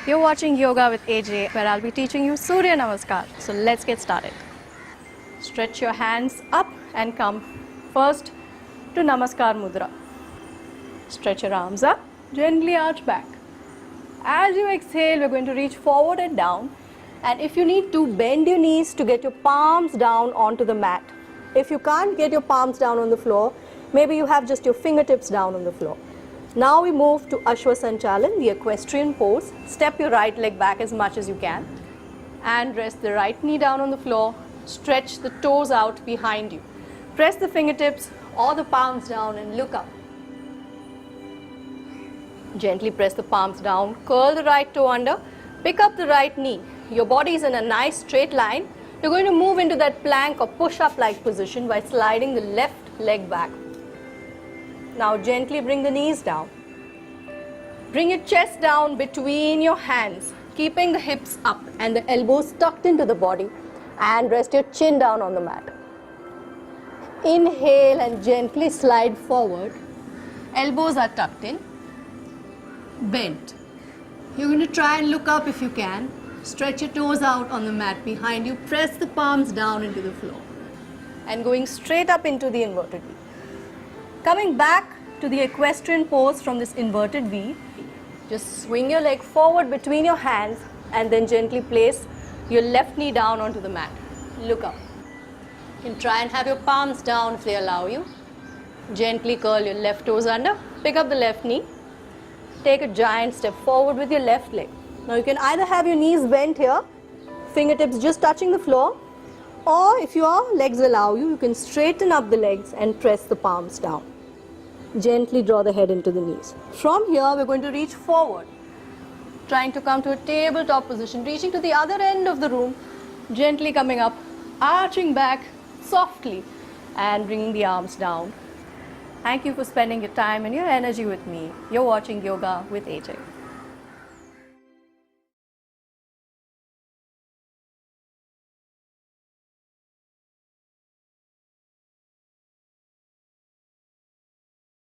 You're watching Yoga with AJ, where I'll be teaching you Surya Namaskar. So let's get started. Stretch your hands up and come first to Namaskar Mudra. Stretch your arms up, gently arch back. As you exhale, we're going to reach forward and down. And if you need to, bend your knees to get your palms down onto the mat. If you can't get your palms down on the floor, maybe you have just your fingertips down on the floor. Now we move to Ashwa Sanchalan, the equestrian pose. Step your right leg back as much as you can and rest the right knee down on the floor. Stretch the toes out behind you. Press the fingertips or the palms down and look up. Gently press the palms down, curl the right toe under, pick up the right knee. Your body is in a nice straight line. You're going to move into that plank or push-up like position by sliding the left leg back. Now gently bring the knees down. Bring your chest down between your hands, keeping the hips up and the elbows tucked into the body, and rest your chin down on the mat. Inhale and gently slide forward. Elbows are tucked in. Bend. You're going to try and look up if you can. Stretch your toes out on the mat behind you. Press the palms down into the floor. And going straight up into the inverted V. Coming back to the equestrian pose from this inverted V, just swing your leg forward between your hands and then gently place your left knee down onto the mat. Look up. You can try and have your palms down if they allow you. Gently curl your left toes under, pick up the left knee. Take a giant step forward with your left leg. Now you can either have your knees bent here, fingertips just touching the floor, or if your legs allow you, you can straighten up the legs and press the palms down. Gently draw the head into the knees. From here, we're going to reach forward, trying to come to a tabletop position, reaching to the other end of the room, gently coming up, arching back softly and bringing the arms down. Thank you for spending your time and your energy with me. You're watching Yoga with AJ.